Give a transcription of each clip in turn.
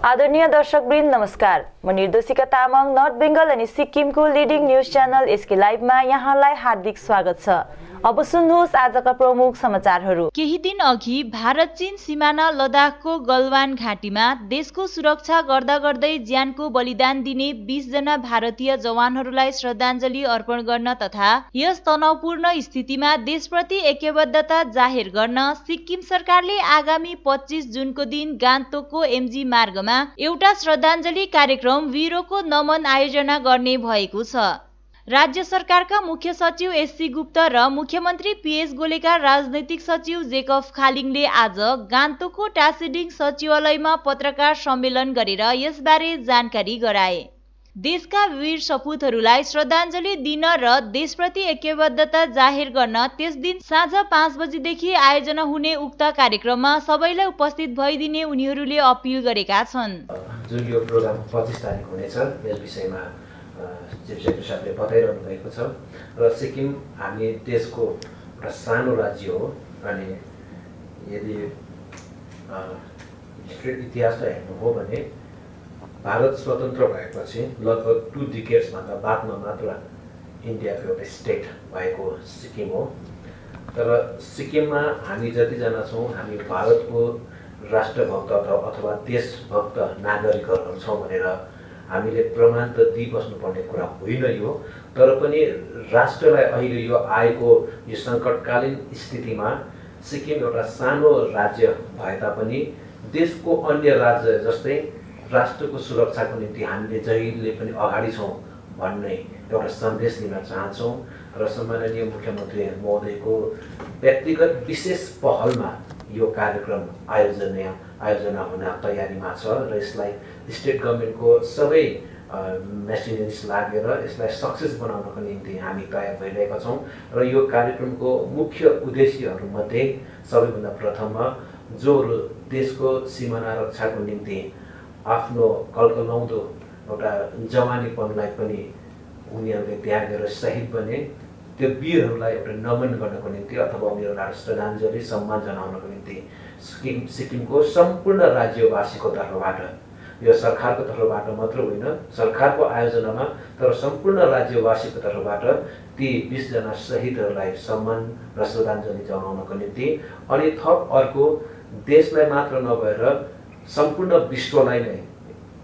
आदरणीय दर्शकवृन्द नमस्कार। म निर्दोषिका तामाङ नर्थ बेंगल अनि सिक्किमको लिडिङ न्यूज च्यानल एसके लाइभमा यहाँलाई हार्दिक स्वागत छ। अब सुन्नुहोस् आजका प्रमुख समाचारहरू। केही दिन अघि भारत चीन सीमाना लद्दाखको गलवान घाटीमा देशको सुरक्षा गर्दा गर्दै ज्यानको बलिदान दिने 20 जना भारतीय जवानहरूलाई श्रद्धाञ्जली अर्पण गर्न तथा यस तनावपूर्ण स्थितिमा देशप्रति ऐक्यबद्धता जाहेर गर्न सिक्किम सरकारले आगामी 25 जुनको दिन गान्तोकको एमजी मार्गमा एउटा श्रद्धाञ्जली कार्यक्रम वीरको नमन आयोजना गर्ने भएको छ। राज्य सरकारका मुख्य सचिव एससी गुप्त र मुख्यमन्त्री पीएस गोलेका राजनैतिक सचिव जेकब खालिङले आज गान्तोकको टासिडिङ सचिवालयमा पत्रकार सम्मेलन गरेर यसबारे जानकारी गराए। देशका वीर सपुतहरूलाई श्रद्धाञ्जली दिन र देशप्रति ऐक्यबद्धता जाहेर गर्न त्यस दिन साँझ 5 बजेदेखि आयोजना हुने उक्त कार्यक्रममा सबैलाई उपस्थित भइदिने उनीहरूले अपील गरेका छन्। जुन यो प्रोग्राम 25 तारिक हुनेछ यस विषयमा चिफ सेक्रेटरी साहबले बताइरहनु भएको छ र सिक्किम हामी देशको एउटा सानो राज्य हो अनि यदि इतिहासलाई हेर्नु हो भने भारत स्वतन्त्र भएपछि लगभग 2 डिकेड्स भन्दा बादमा मात्र इन्डियाको एउटा स्टेट भएको सिक्किम हो। तर सिक्किममा हामी जतिजना छौँ हामी भारतको राष्ट्रभक्त अथवा देशभक्त नागरिकहरू छौँ भनेर हामीले प्रमाण त दिइबस्नुपर्ने कुरा होइन यो। तर पनि राष्ट्रलाई अहिले यो आएको यो सङ्कटकालीन स्थितिमा सिक्किम एउटा सानो राज्य भए तापनि देशको अन्य राज्य जस्तै राष्ट्रको सुरक्षाको निम्ति हामीले जहिले पनि अगाडि छौँ भन्ने एउटा सन्देश दिन चाहन्छौँ र सम्माननीय मुख्यमन्त्री महोदयको व्यक्तिगत विशेष पहलमा यो कार्यक्रम आयोजना हुन तयारीमा छ र यसलाई स्टेट गभर्मेन्टको सबै मेसिनरिज लागेर यसलाई सक्सेस बनाउनको निम्ति हामी तयार भइरहेका छौँ र यो कार्यक्रमको मुख्य उद्देश्यहरूमध्ये सबैभन्दा प्रथममा जो देशको सिमाना रक्षाको निम्ति आफ्नो कलकलाउँदो एउटा जवानीपनलाई पनि उनीहरूले त्याग गरेर शहीद बने त्यो वीरहरूलाई एउटा नमन गर्नको निम्ति अथवा उनीहरूलाई श्रद्धाञ्जली सम्मान जनाउनको निम्ति सिक्किमको सम्पूर्ण राज्यवासीको तर्फबाट यो सरकारको तर्फबाट मात्र होइन सरकारको आयोजनामा तर सम्पूर्ण राज्यवासीको तर्फबाट ती 20 जना शहीदहरूलाई सम्मान र श्रद्धाञ्जली जनाउनको निम्ति अनि थप अर्को देशलाई मात्र नभएर सम्पूर्ण विश्वलाई नै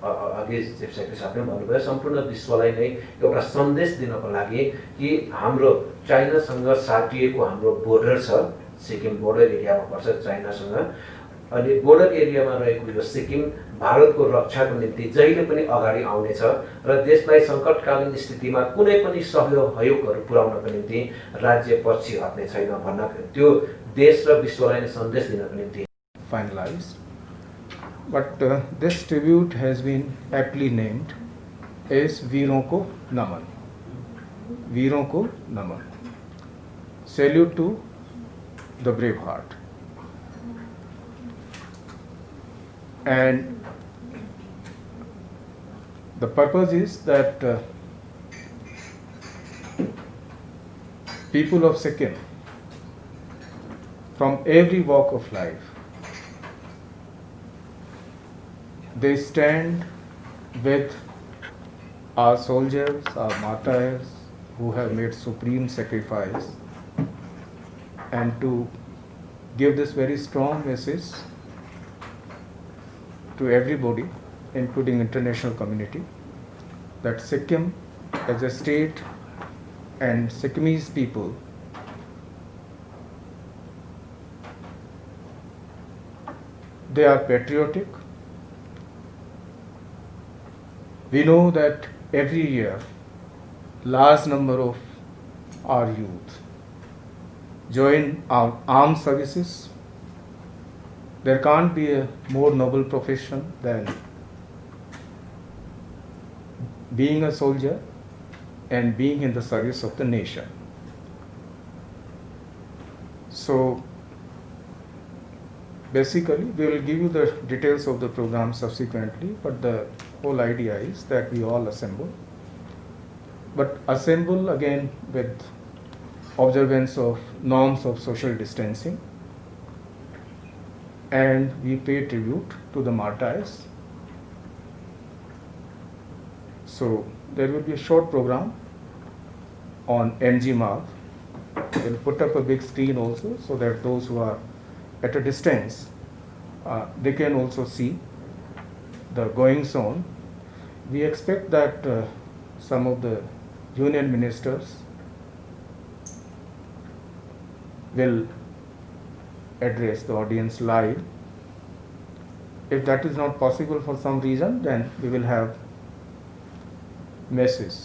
अघि चिफ सेक्रेटरी साहबले भन्नुभयो सम्पूर्ण विश्वलाई नै एउटा सन्देश दिनको लागि कि हाम्रो चाइनासँग साटिएको हाम्रो बोर्डर छ सिक्किम बोर्डर एरियामा पर्छ चाइनासँग अनि बोर्डर एरियामा रहेको यो सिक्किम भारतको रक्षाको निम्ति जहिले पनि अगाडि आउनेछ र देशलाई सङ्कटकालीन स्थितिमा कुनै पनि सहयोगहरू पुर्याउनको निम्ति राज्य पछि हट्ने छैन भन्न त्यो देश र विश्वलाई नै सन्देश दिनको निम्ति finalized. But this tribute has been aptly named as Veeron Ko Naman. Veeron Ko Naman. Salute to the brave heart. And the purpose is that people of Sikkim from every walk of life they stand with our soldiers, our martyrs who have made supreme sacrifice and to give this very strong message to everybody including international community that Sikkim as a state and Sikkimese people they are patriotic. We know that every year large number of our youth join our armed services. There can't be a more noble profession than being a soldier and being in the service of the nation. So basically we will give you the details of the program subsequently, but the whole idea is that we all assemble, but assemble again with observance of norms of social distancing and we pay tribute to the martyrs So there will be a short program on MG Marg. We'll put up a big screen also so that those who are at a distance, they can also see the goings on. We expect that some of the union ministers will address the audience live. If that is not possible for some reason, then we will have message.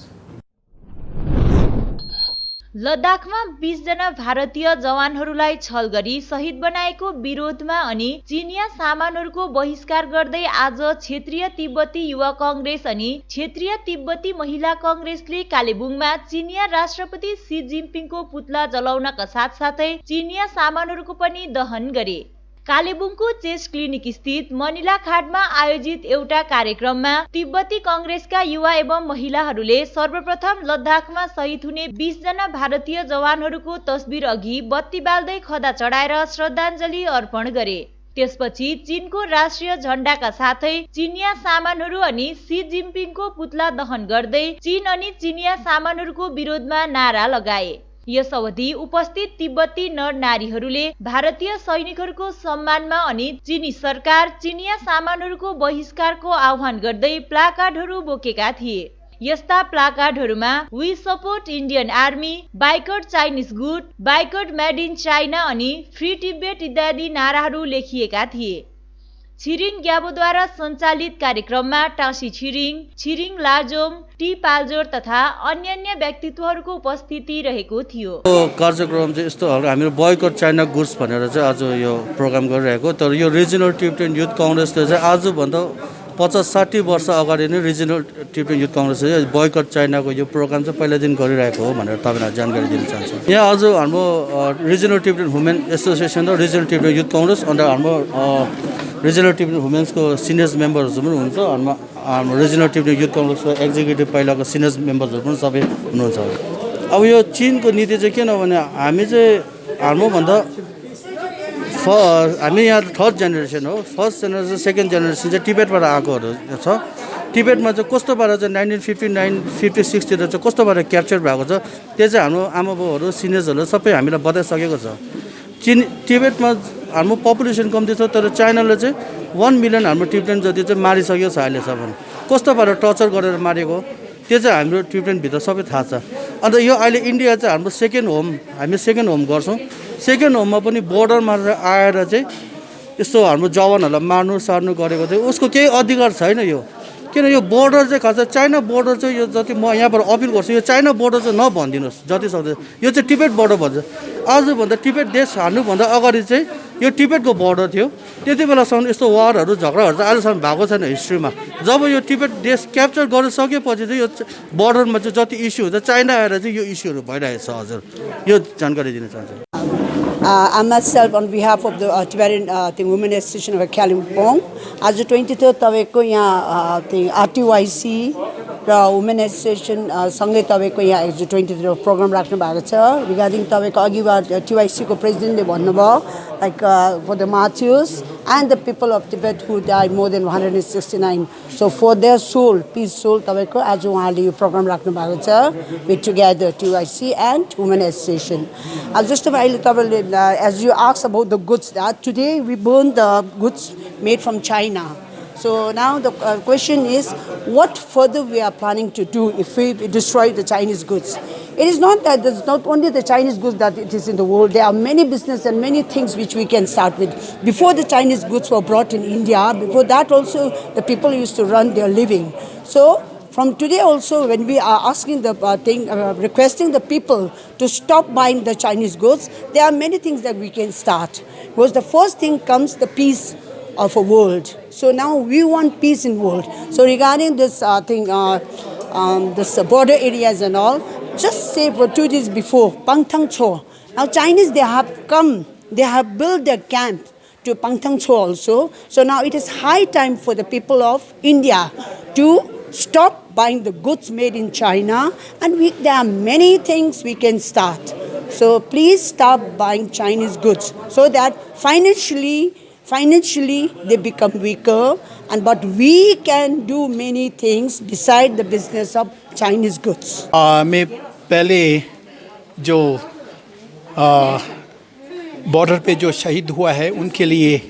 लद्दाखमा 20 जना भारतीय जवानहरूलाई छल गरी शहीद बनाएको विरोधमा अनि चिनिया सामानहरूको बहिष्कार गर्दै आज क्षेत्रीय तिब्बती युवा कांग्रेस अनि क्षेत्रीय तिब्बती महिला कांग्रेसले कालेबुङमा चिनिया राष्ट्रपति सी जिनपिङको पुतला जलाउनका साथसाथै चिनिया सामानहरूको पनि दहन गरे। कालेबुङको चेस्ट क्लिनिक स्थित मनिला खाडमा आयोजित एउटा कार्यक्रममा तिब्बती कांग्रेसका युवा एवं महिलाहरूले सर्वप्रथम लद्दाखमा शहीद हुने 20 जना भारतीय जवानहरूको तस्बिर अघि बत्ती बाल्दै खदा चढाएर श्रद्धाञ्जली अर्पण गरे। त्यसपछि चीनको राष्ट्रिय झण्डाका साथै चिनिया सामानहरू अनि सी जिनपिङको पुतला दहन गर्दै चीन अनि चिनिया सामानहरूको विरोधमा नारा लगाए। यस अवधि उपस्थित तिब्बती नर नारीहरूले भारतीय सैनिकहरूको सम्मानमा अनि चीनी सरकार चिनिया सामानहरूको बहिष्कारको आह्वान गर्दै प्लाकार्डहरू बोकेका थिए। यस्ता प्लाकार्डहरूमा we support Indian army, boycott Chinese good, boycott made in China अनि फ्री टिबेट इत्यादि नाराहरू लेखिएका थिए। छिरिङ ग्याबोद्वारा सञ्चालित कार्यक्रममा टासी छिरिङ, छिरिङ लाजोङ, टी पाल्जोर तथा अन्य व्यक्तित्वहरूको उपस्थिति रहेको थियो। कार्यक्रम चाहिँ यस्तो हाम्रो बोयकट चाइना गुड्स भनेर चाहिँ आज यो प्रोग्राम गरिरहेको, तर यो रिजनल टिबेटन युथ कांग्रेसले चाहिँ आजभन्दा 50-60 वर्ष अगाडि नै रिजनल टिबेटन युथ कांग्रेसले बोयकट चाइनाको यो प्रोग्राम चाहिँ पहिलादेखि गरिरहेको हो भनेर तपाईलाई जानकारी दिन चाहन्छु। यहाँ आज हाम्रो रिजनल टिबेटन वुमेन एसोसिएसन र regional Tibetan youth Congress under हाम्रो रिजनल टिबेटन वुमेन्सको सिनियर्स मेम्बरहरू पनि हुनुहुन्छ। हाम्रो रिजनल टिबेटन युथ कांग्रेसको एक्जिक्युटिभ पहिलाको सिनियर्स मेम्बर्सहरू पनि सबै हुनुहुन्छ। अब यो चीनको नीति चाहिँ किनभने हामी चाहिँ हाम्रोभन्दा हामी यहाँ थर्ड जेनेरेसन हो, फर्स्ट जेनेरेसन सेकेन्ड जेनेरेसन चाहिँ टिबेटबाट आएकोहरू छ। टिबेटमा चाहिँ कस्तो पारा चाहिँ 1959-56 तिर चाहिँ कस्तो पारा क्याप्चर भएको छ त्यो चाहिँ हाम्रो आमा बाउहरू सिनियर्सहरूले सबै हामीलाई बताइसकेको छ। टिबेटमा हाम्रो पपुलेसन कम्ती छ, तर चाइनाले चाहिँ 1 मिलियन हाम्रो टिबेटन जति चाहिँ मारिसकेको छ अहिलेसम्म। कस्तो पारा टर्चर गरेर मारेको त्यो चाहिँ हाम्रो टिबेटनभित्र सबै थाहा छ। अन्त यो अहिले इन्डिया चाहिँ हाम्रो सेकेन्ड होम, हामी सेकेन्ड होम गर्छौँ। सेकेन्ड होममा पनि बोर्डरमा आएर चाहिँ यस्तो हाम्रो जवानहरूलाई मार्नु सार्नु गरेको चाहिँ उसको केही अधिकार छैन यो। किन यो बोर्डर चाहिँ खास चाइना बोर्डर चाहिँ यो जति म यहाँबाट अपिल गर्छु यो चाइना बोर्डर चाहिँ नभनिदिनुहोस् जति सक्दो। यो चाहिँ टिबेट बोर्डर भन्छ। आजभन्दा टिबेट देश हार्नुभन्दा अगाडि चाहिँ यो टिबेटको बोर्डर थियो। त्यति बेलासम्म यस्तो वारहरू झगडाहरू चाहिँ अहिलेसम्म भएको छैन हिस्ट्रीमा। जब यो टिबेट देश क्याप्चर गरिसकेपछि चाहिँ यो बोर्डरमा चाहिँ जति इस्यु हुन्छ चाइना आएर चाहिँ यो इस्युहरू भइरहेको छ। हजुर यो जानकारी दिन चाहन्छु। I myself on behalf of the Tibetan Women Association of Kalimpong, आज 23rd तपाईँको यहाँ RTYC र वुमेन एसोसिएसन सँगै तपाईँको यहाँ आज 23rd प्रोग्राम राख्नु भएको छ। रिगार्डिङ तपाईँको अघिबार TYC को प्रेसिडेन्टले भन्नुभयो like for the martyrs and the people of Tibet who died more than 169. So for their soul, peace soul, तपाईँको आज उहाँले यो प्रोग्राम राख्नु भएको छ with together TYC and women association. जस्तो अहिले तपाईँले as you asked about the goods, that today we burn the goods made from China. So now the question is, what further we are planning to do if we destroy the Chinese goods? It is not that there's not only the Chinese goods that it is in the world. There are many business and many things which we can start with. Before the Chinese goods were brought in India, before that also the people used to run their living. So from today also, when we are asking the requesting the people to stop buying the Chinese goods, there are many things that we can start. Because the first thing comes the peace of a world. So now we want peace in world. So regarding this this border areas and all, just say for 2 days before, Pangtang Cho. Now Chinese, they have come, they have built their camp to Pangtang Cho also. So now it is high time for the people of India to stop buying the goods made in China, and there are many things we can start. So please stop buying Chinese goods so that financially financially they become weaker, and but we can do many things beside the business of Chinese goods. मैं पहले जो border pay जो शहीद हुआ है उनके लिए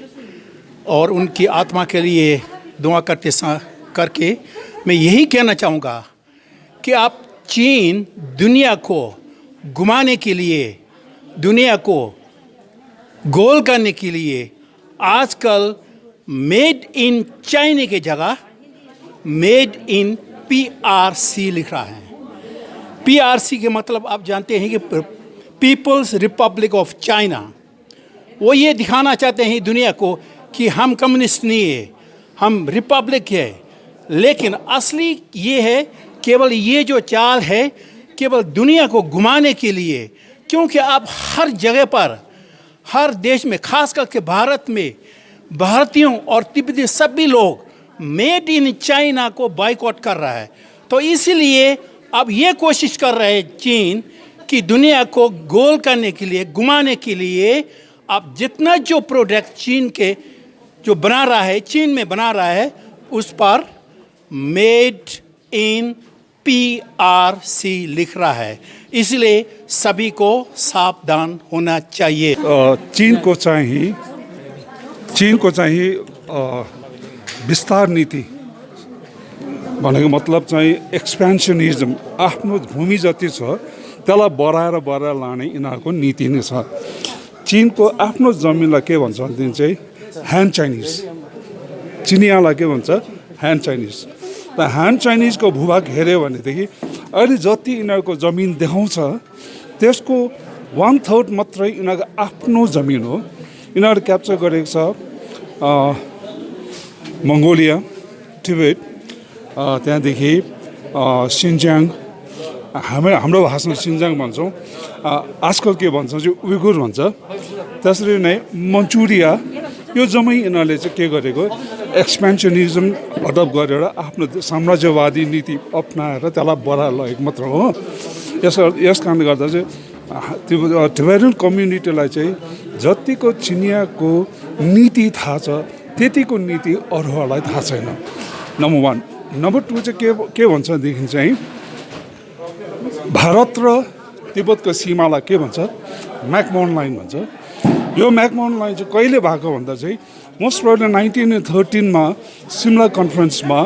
और उनकी आत्मा के लिए दुआ करके मैं यही कहना चाहूँगा कि आप चीन दुनिया को घुमाने के लिए, दुनिया को गोल करने के लिए आजकल मेड इन चाइना के जगह मेड इन PRC लिख रहा है। PRC के मतलब आप जानते हैं कि पीपल्स रिपब्लिक ऑफ चाइना। वो ये दिखाना चाहते हैं दुनिया को कि हम कम्युनिस्ट नहीं है, हम रिपब्लिक है। लेकिन असली ये है, केवल ये जो चाल है केवल दुनिया को घुमाने के लिए, क्योंकि आप हर जगह पर, हर देश में, खास करके भारत में, भारतीयों और तिब्बती सभी लोग मेड इन चाइना को बाइकआउट कर रहा है। तो इसीलिए अब ये कोशिश कर रहे हैं चीन कि दुनिया को गोल करने के लिए, घुमाने के लिए अब जितना जो प्रोडक्ट चीन के जो बना रहा है, चीन में बना रहा है, उस पर मेड इन PRC लिख रहा है। इसलिए सभी को सावधान होना चाहिए। चीनको चाहिँ विस्तार नीति भनेको मतलब चाहिँ एक्सपेन्सनिज्म, आफ्नो भूमि जति छ त्यसलाई बढाएर लाने यिनीहरूको नीति नै छ। चीनको आफ्नो जमिनलाई के भन्छ भने चाहिँ ह्यान्ड चाइनिज, चिनियालाई के भन्छ ह्यान्ड चाइनिज। त ह्यान्ड चाइनिजको भूभाग हेऱ्यो भनेदेखि अहिले जति यिनीहरूको जमिन देखाउँछ त्यसको 1/3 मात्रै यिनीहरूको आफ्नो जमिन हो। यिनीहरू क्याप्चर गरेको छ मङ्गोलिया, टिबेट, त्यहाँदेखि सिन्ज्याङ, हाम्रो भाषामा सिन्ज्याङ भन्छौँ, आजकल के भन्छ चाहिँ उइगुर भन्छ, त्यसरी नै मन्चुरिया। यो जम्मै यिनीहरूले चाहिँ के गरेको एक्सपेन्सनिज्म अडप्ट गरेर आफ्नो साम्राज्यवादी नीति अप्नाएर त्यसलाई बढाएर लगेको मात्र हो। यस कारणले गर्दा चाहिँ त्यो टिबेटन कम्युनिटीलाई चाहिँ जतिको चिनियाको नीति थाहा छ त्यतिको नीति अरूहरूलाई थाहा छैन, नम्बर 1। नम्बर 2 चाहिँ के भन्छ भनेदेखि चाहिँ भारत र तिब्बतको सीमालाई के भन्छ म्याकमोहन लाइन भन्छ। यो म्याकमोहन लाइन चाहिँ कहिले भएको भन्दा चाहिँ मोस्ट प्रोबेबली 1913मा सिमला कन्फरेन्समा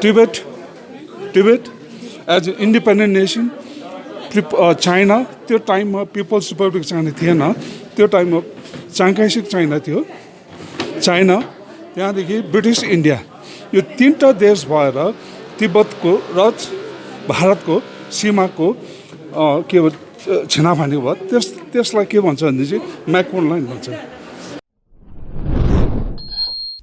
Tibet as a independent nation, China त्यो टाइममा पिपल्स रिपब्लिक चाइना थिएन, त्यो टाइममा चाङकाइसेक चाइना थियो, चाइना, त्यहाँदेखि ब्रिटिस इन्डिया, यो 3टा देश भएर तिब्बतको र भारतको सीमाको के छेनाफानी भयो। त्यसलाई के भन्छ भने चाहिँ म्याकमोहन लाइन भन्छ।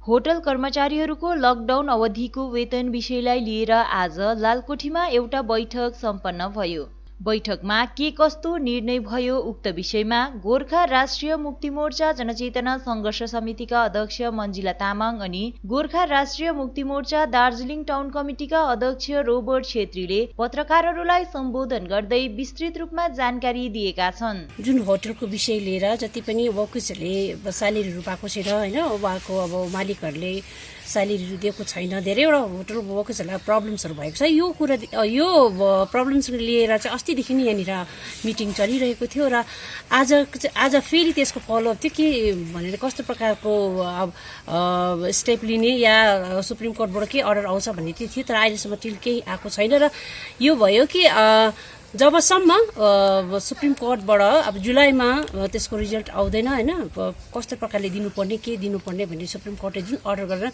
होटल कर्मचारीहरूको लकडाउन अवधिको वेतन विषयलाई लिएर आज लालकोठीमा एउटा बैठक सम्पन्न भयो। बैठकमा के कस्तो निर्णय भयो उक्त विषयमा गोर्खा राष्ट्रिय मुक्ति मोर्चा जनचेतना सङ्घर्ष समितिका अध्यक्ष मन्जिला तामाङ अनि गोर्खा राष्ट्रिय मुक्ति मोर्चा दार्जिलिङ टाउन कमिटीका अध्यक्ष रोबर्ट छेत्रीले पत्रकारहरूलाई सम्बोधन गर्दै विस्तृत रूपमा जानकारी दिएका छन्। जुन होटलको विषय लिएर जति पनि वर्कर्सहरूले स्यालेरीहरू पाएको छैन होइन, उहाँको अब मालिकहरूले स्यालेरीहरू दिएको छैन, धेरैवटा होटल वर्कर्सहरूलाई प्रब्लम्सहरू भएको छ। यो कुरा यो प्रब्लम्स लिएर चाहिँ अस्तिदेखि नै यहाँनिर मिटिङ चलिरहेको थियो र आज फेरि त्यसको फलोअप थियो के भनेर कस्तो प्रकारको स्टेप लिने या सुप्रिम कोर्टबाट के अर्डर आउँछ भन्ने त्यो थियो, तर अहिलेसम्म टिल केही आएको छैन। र यो भयो कि जबसम्म सुप्रिम कोर्टबाट अब जुलाईमा त्यसको रिजल्ट आउँदैन होइन, कस्तो प्रकारले दिनुपर्ने के दिनुपर्ने भन्ने सुप्रिम कोर्टले जुन अर्डर गरेर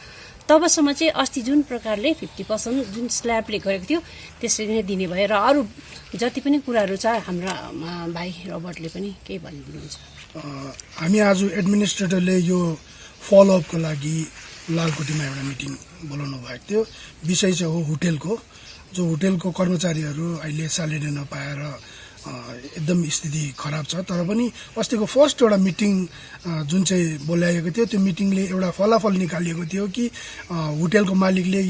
तबसम्म चाहिँ अस्ति जुन प्रकारले 50% जुन स्ल्याबले गरेको थियो त्यसरी नै दिने भयो। र अरू जति पनि कुराहरू छ हाम्रा भाइ रोबर्टले पनि केही भनिदिनुहुन्छ। हामी आज एडमिनिस्ट्रेटरले यो फलोअपको लागि लालकोठीमा एउटा मिटिङ बोलाउनु भएको थियो। विषय चाहिँ हो होटेलको, जो होटेलको कर्मचारीहरू अहिले स्यालेरी नपाएर एकदम स्थिति खराब छ। तर पनि अस्तिको फर्स्ट एउटा मिटिङ जुन चाहिँ बोलाएको थियो त्यो मिटिङले एउटा फलाफल निकालिएको थियो कि होटेलको मालिकले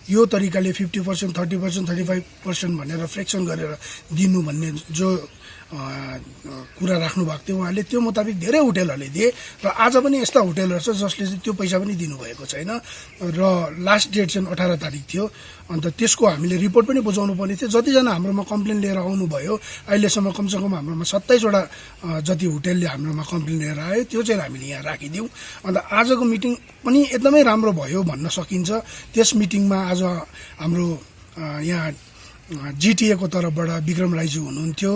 यो तरिकाले 50%, 30%, 35% भनेर फ्रेक्सन गरेर दिनु भन्ने जो कुरा राख्नु भएको थियो उहाँले, त्यो मुताबिक धेरै होटेलहरूले दिए र आज पनि यस्ता होटेलहरू छ जसले चाहिँ त्यो पैसा पनि दिनुभएको छैन र लास्ट डेट चाहिँ 18 तारिक थियो। अन्त त्यसको हामीले रिपोर्ट पनि बुझाउनु पर्ने थियो। जतिजना हाम्रोमा कम्प्लेन लिएर आउनुभयो अहिलेसम्म कमसेकम हाम्रोमा 27वटा जति होटेलले हाम्रोमा कम्प्लेन लिएर आयो, त्यो चाहिँ हामीले यहाँ राखिदिउँ। अन्त आजको मिटिङ पनि एकदमै राम्रो भयो भन्न सकिन्छ। त्यस मिटिङमा आज हाम्रो यहाँ जिटिएको तर्फबाट विक्रम राईज्यू हुनुहुन्थ्यो,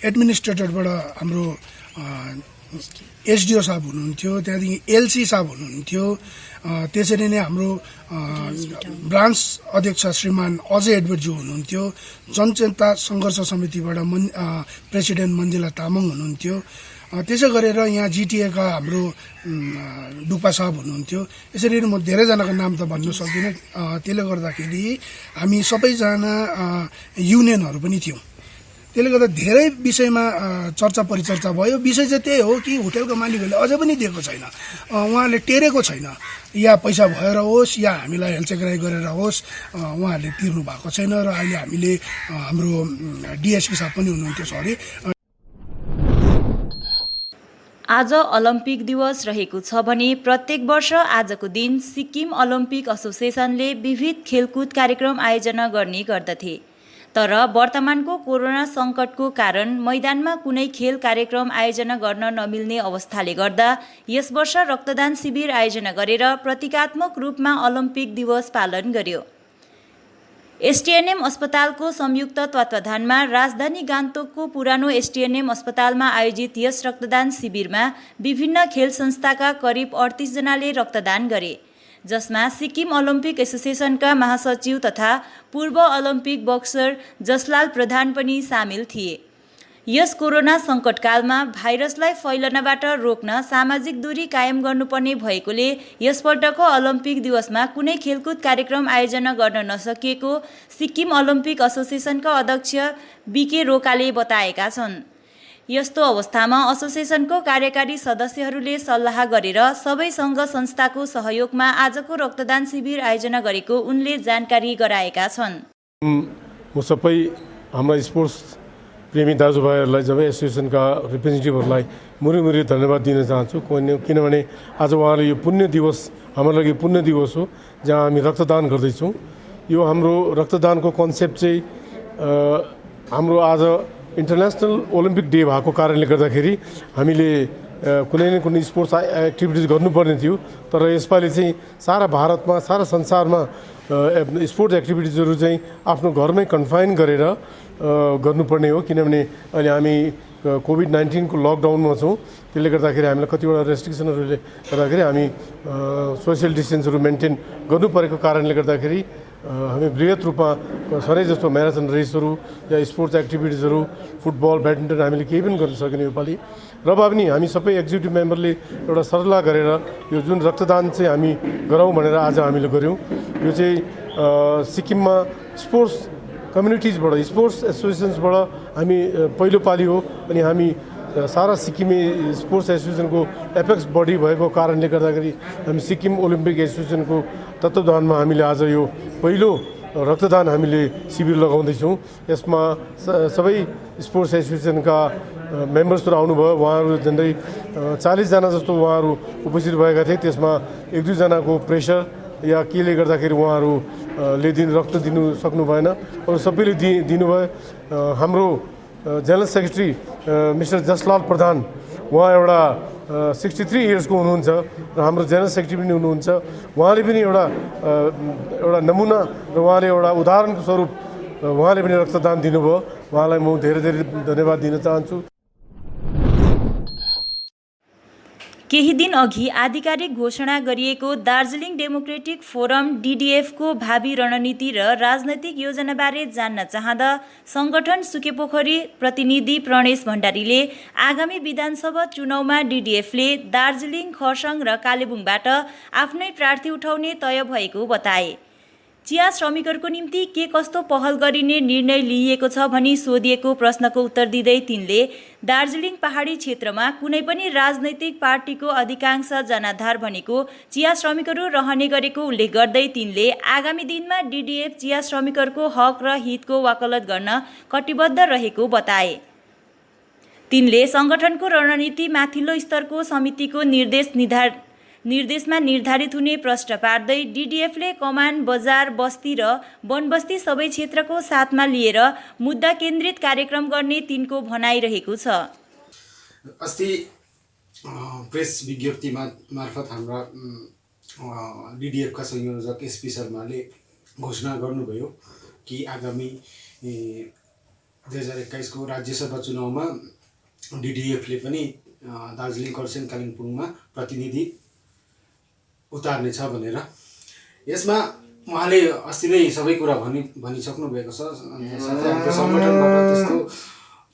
एडमिनिस्ट्रेटरबाट हाम्रो एसडिओ साहब हुनुहुन्थ्यो, त्यहाँदेखि एलसी साहब हुनुहुन्थ्यो, त्यसरी नै हाम्रो ब्रान्च अध्यक्ष श्रीमान अजय एडवर्डज्यू हुनुहुन्थ्यो, जनचेतना सङ्घर्ष समितिबाट प्रेसिडेन्ट मन्जिला तामाङ हुनुहुन्थ्यो, त्यसै गरेर यहाँ जिटिएका हाम्रो डुपा साहब हुनुहुन्थ्यो। यसरी म धेरैजनाको नाम त भन्नु सक्दिनँ। त्यसले गर्दाखेरि हामी सबैजना युनियनहरू पनि थियौँ। त्यसले गर्दा धेरै विषयमा चर्चा परिचर्चा भयो। विषय चाहिँ त्यही हो कि होटेलको मालिकहरूले अझै पनि दिएको छैन, उहाँहरूले टेरेको छैन, या पैसा भएर होस् या हामीलाई हेलचेक्राइ गरेर होस् उहाँहरूले तिर्नु भएको छैन। र अहिले हामीले हाम्रो डिएसपी साहब पनि हुनुहुन्थ्यो, सरी। आज ओलम्पिक दिवस रहेको छ भने प्रत्येक वर्ष आजको दिन सिक्किम ओलम्पिक एसोसिएसनले विविध खेलकुद कार्यक्रम आयोजना गर्ने गर्दथे। तर वर्तमानको कोरोना सङ्कटको कारण मैदानमा कुनै खेल कार्यक्रम आयोजना गर्न नमिल्ने अवस्थाले गर्दा यस वर्ष रक्तदान शिविर आयोजना गरेर प्रतीकात्मक रूपमा ओलम्पिक दिवस पालन गर्यो। एसटीएनएम अस्पतालको संयुक्त तत्वावधानमा राजधानी गान्तोकको पुरानो एसटीएनएम अस्पतालमा आयोजित यस रक्तदान शिविरमा विभिन्न खेल संस्थाका करिब 38 जनाले रक्तदान गरे, जसमा सिक्किम ओलम्पिक एसोसिएसनका महासचिव तथा पूर्व ओलम्पिक बक्सर जसलाल प्रधान पनि सामेल थिए। यस कोरोना सङ्कटकालमा भाइरसलाई फैलनबाट रोक्न सामाजिक दूरी कायम गर्नुपर्ने भएकोले यसपल्टको ओलम्पिक दिवसमा कुनै खेलकुद कार्यक्रम आयोजना गर्न नसकिएको सिक्किम ओलम्पिक एसोसिएसनका अध्यक्ष बीके रोकाले बताएका छन्। यस्तो अवस्थामा एसोसिएसनको कार्यकारी सदस्यहरूले सल्लाह गरेर सबै सङ्घ संस्थाको सहयोगमा आजको रक्तदान शिविर आयोजना गरेको उनले जानकारी गराएका छन्। म सबै हाम्रा स्पोर्ट्स प्रेमी दाजुभाइहरूलाई, जब एसोसिएसनका रिप्रेजेन्टेटिभहरूलाई मुरी धन्यवाद दिन चाहन्छु। किनभने आज उहाँले यो पुण्य दिवस हाम्रो लागि पुण्य दिवस हो जहाँ हामी रक्तदान गर्दैछौँ। यो हाम्रो रक्तदानको कन्सेप्ट चाहिँ हाम्रो आज इन्टरनेसनल ओलम्पिक डे भएको कारणले गर्दाखेरि हामीले कुनै न कुनै स्पोर्ट्स एक्टिभिटिज गर्नुपर्ने थियो। तर यसपालि चाहिँ सारा भारतमा सारा संसारमा स्पोर्ट्स एक्टिभिटिजहरू चाहिँ आफ्नो घरमै कन्फाइन गरेर गर्नुपर्ने हो। किनभने अहिले हामी कोभिड-19 को लकडाउनमा छौँ। त्यसले गर्दाखेरि हामीलाई कतिवटा रेस्ट्रिक्सनहरूले गर्दाखेरि हामी सोसियल डिस्टेन्सहरू मेन्टेन गर्नु परेको कारणले गर्दाखेरि हामी बृहत रूपमा सधैँ जस्तो म्याराथन रेसहरू या स्पोर्ट्स एक्टिभिटिजहरू फुटबल ब्याडमिन्टन हामीले केही पनि गर्न सकेन योपालि। र पनि हामी सबै एक्जिक्युटिभ मेम्बरले एउटा सल्लाह गरेर यो जुन रक्तदान चाहिँ हामी गरौँ भनेर आज हामीले गऱ्यौँ। यो चाहिँ सिक्किममा स्पोर्ट्स कम्युनिटिजबाट स्पोर्ट्स एसोसिएसन्सबाट हामी पहिलो पालि हो। अनि हामी सारा सिक्किमे स्पोर्ट्स एसोसिएसनको एपेक्स बडी भएको कारणले गर्दाखेरि हामी सिक्किम ओलम्पिक एसोसिएसनको तत्त्वावधानमा हामीले आज यो पहिलो रक्तदान हामीले शिविर लगाउँदैछौँ। यसमा सबै स्पोर्ट्स एसोसिएसनका मेम्बर्सहरू आउनुभयो। उहाँहरू झन्डै 40 जना जस्तो उहाँहरू उपस्थित भएका थिए। त्यसमा 1-2 जनाको प्रेसर या केले गर्दाखेरि उहाँहरूले रक्त दिनु सक्नु भएन, अरू सबैले दिनुभयो। हाम्रो जनरल सेक्रेटरी मिस्टर जसलाल प्रधान, उहाँ एउटा 63 इयर्सको हुनुहुन्छ र हाम्रो जनरल सेक्रेटरी पनि हुनुहुन्छ। उहाँले पनि एउटा नमुना र उहाँले एउटा उदाहरणको स्वरूप उहाँले पनि रक्तदान दिनुभयो। उहाँलाई म धेरै धेरै धन्यवाद दिन चाहन्छु। केही दिन अघि आधिकारिक घोषणा गरिएको दार्जिलिङ डेमोक्रेटिक फोरम DDF-को भावी रणनीति र राजनैतिक योजनाबारे जान्न चाहँदा सङ्गठन सुकेपोखरी प्रतिनिधि प्रणेश भण्डारीले आगामी विधानसभा चुनावमा DDF-ले दार्जिलिङ, खरसाङ र कालेबुङबाट आफ्नै प्रार्थी उठाउने तय भएको बताए। चिया श्रमिकहरूको निम्ति के कस्तो पहल गरिने निर्णय लिइएको छ भनी सोधिएको प्रश्नको उत्तर दिँदै तिनले दार्जिलिङ पहाडी क्षेत्रमा कुनै पनि राजनैतिक पार्टीको अधिकांश जनाधार भनेको चिया श्रमिकहरू रहने गरेको उल्लेख गर्दै तिनले आगामी दिनमा DDF चिया श्रमिकहरूको हक र हितको वकालत गर्न कटिबद्ध रहेको बताए। तिनले सङ्गठनको रणनीति माथिल्लो स्तरको समितिको निर्देशमा निर्धारित हुने प्रश्न पार्दै डिडिएफले कमान, बजार, बस्ती र वनबस्ती सबै क्षेत्रको साथमा लिएर मुद्दा केन्द्रित कार्यक्रम गर्ने तिनको भनाइरहेको छ। अस्ति प्रेस विज्ञप्ति मार्फत हाम्रा डिडिएफका संयोजक एसपी शर्माले घोषणा गर्नुभयो कि आगामी 2021 को राज्यसभा चुनावमा डिडिएफले पनि दार्जिलिङ, खरसाङ, कालिम्पोङमा प्रतिनिधि उतार्नेछ भनेर। यसमा उहाँले अस्ति नै सबै कुरा भनिसक्नु भएको छ। साथै हाम्रो सङ्गठनबाट त्यस्तो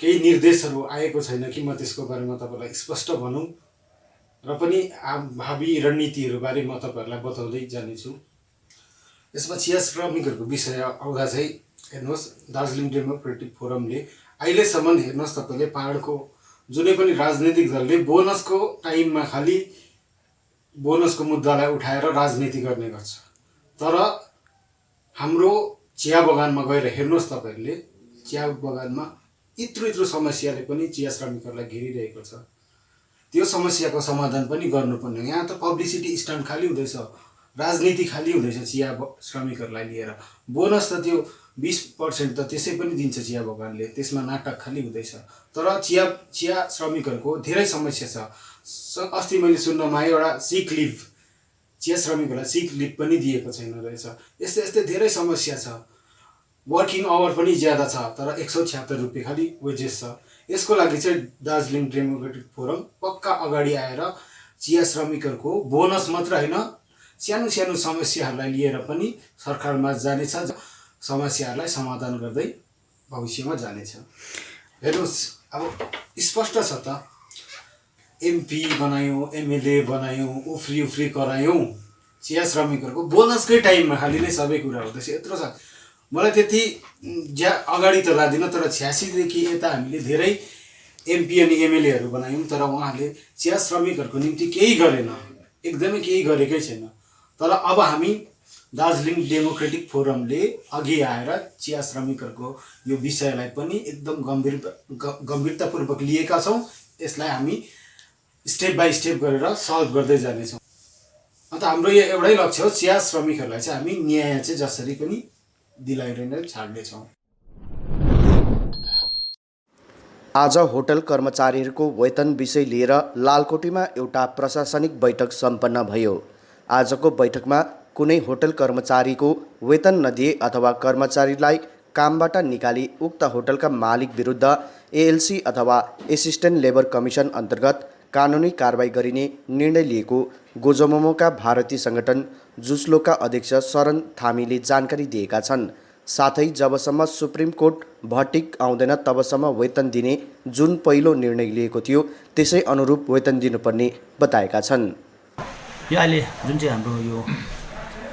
केही निर्देशहरू आएको छैन कि म त्यसको बारेमा तपाईँलाई स्पष्ट भनौँ र पनि भावी रणनीतिहरूबारे म तपाईँहरूलाई बताउँदै जानेछु। यसमा चिया श्रमिकहरूको विषय आउँदा चाहिँ हेर्नुहोस्, दार्जिलिङ डेमोक्रेटिक फोरमले अहिलेसम्म हेर्नुहोस् तपाईँले पहाडको जुनै पनि राजनैतिक दलले बोनसको टाइममा खालि बोनसको मुद्दालाई उठाएर राजनीति गर्ने गर्छ। तर हाम्रो चिया बगानमा गएर हेर्नुहोस् तपाईँहरूले, चिया बगानमा यत्रो समस्याले पनि चिया श्रमिकहरूलाई घेरिरहेको छ। त्यो समस्याको समाधान पनि गर्नुपर्ने। यहाँ त पब्लिसिटी स्टन्ट खालि हुँदैछ, राजनीति खालि हुँदैछ चिया श्रमिकहरूलाई लिएर। बोनस त त्यो 20% त त्यसै पनि दिन्छ चिया बगानले, त्यसमा नाटक खालि हुँदैछ। तर चिया श्रमिकहरूको धेरै समस्या छ। अस्ति मैले सुन्नमा आयो एउटा सिक लिभ, चिया श्रमिकहरूलाई सिक लिभ पनि दिएको छैन रहेछ। यस्तै धेरै समस्या छ। वर्किङ आवर पनि ज्यादा छ, तर 176 रुपियाँ खालि वेजेस छ। यसको लागि चाहिँ दार्जिलिङ डेमोक्रेटिक फोरम पक्का अगाडि आएर चिया श्रमिकहरूको बोनस मात्र होइन, सानो समस्याहरूलाई लिएर पनि सरकारमा जानेछ, समस्याहरूलाई समाधान गर्दै भविष्यमा जानेछ। हेर्नुहोस्, अब स्पष्ट छ त, एमपी बनायौँ, एमएलए बनायौँ, उफ्री करायौँ, चिया श्रमिकहरूको बोनसकै टाइममा खालि नै सबै कुरा हुँदैछ। यत्रो छ। मलाई त्यति अगाडि त लाग्दैन, तर 86 देखि यता हामीले धेरै एमपी अनि एमएलएहरू बनायौँ, तर उहाँहरूले चिया श्रमिकहरूको निम्ति केही गरेन, एकदमै केही गरेकै छैन। तर अब हामी दार्जिलिङ डेमोक्रेटिक फोरमले अघि आएर चिया श्रमिकहरूको यो विषयलाई पनि एकदम गम्भीरतापूर्वक लिएका छौँ। यसलाई हामी स्टेप बाई स्टेप गरेर सल्भ गर्दै जानेछौँ। अन्त हाम्रो यो एउटै लक्ष्य हो, चिया श्रमिकहरूलाई चाहिँ हामी न्याय चाहिँ जसरी पनि दिलाएर नै छाड्नेछौँ। आज होटल कर्मचारीहरूको वेतन विषय लिएर लालकोटीमा एउटा प्रशासनिक बैठक सम्पन्न भयो। आजको बैठकमा कुनै होटल कर्मचारीको वेतन नदिए अथवा कर्मचारीलाई कामबाट निकाली उक्त होटलका मालिक विरुद्ध एएलसी अथवा एसिस्टेन्ट लेबर कमिसन अन्तर्गत कानुनी कारबाही गरिने निर्णय लिएको गोजोमोमोका भारतीय सङ्गठन जुस्लोका अध्यक्ष शरण थामीले जानकारी दिएका छन्। साथै जबसम्म सुप्रिम कोर्ट भर्डिक्ट आउँदैन तबसम्म वेतन दिने जुन पहिलो निर्णय लिएको थियो त्यसै अनुरूप वेतन दिनुपर्ने बताएका छन्। यो अहिले जुन चाहिँ हाम्रो यो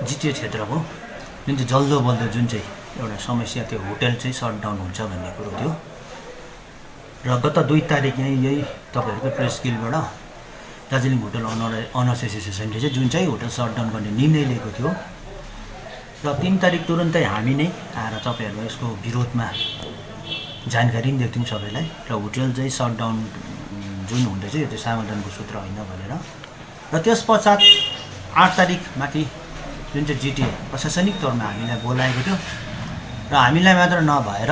जिटिए क्षेत्रको जुन चाहिँ जल्दो बल्दो जुन चाहिँ एउटा समस्या, त्यो होटल चाहिँ सटडाउन हुन्छ भन्ने कुरो थियो र गत 2 तारिक यही तपाईँहरूको प्रेस गिल्डबाट दार्जिलिङ होटल अनर्स एसोसिएसनले चाहिँ जुन चाहिँ होटल सटडाउन गर्ने निर्णय लिएको थियो र 3 तारिक तुरुन्तै हामी नै आएर तपाईँहरूको यसको विरोधमा जानकारी पनि दिएको थियौँ सबैलाई र होटल चाहिँ सटडाउन जुन हुँदैछ यो चाहिँ समाधानको सूत्र होइन भनेर। र त्यस पश्चात 8 तारिक माथि जुन चाहिँ जिटिए प्रशासनिक तौरमा हामीलाई बोलाएको थियो र हामीलाई मात्र नभएर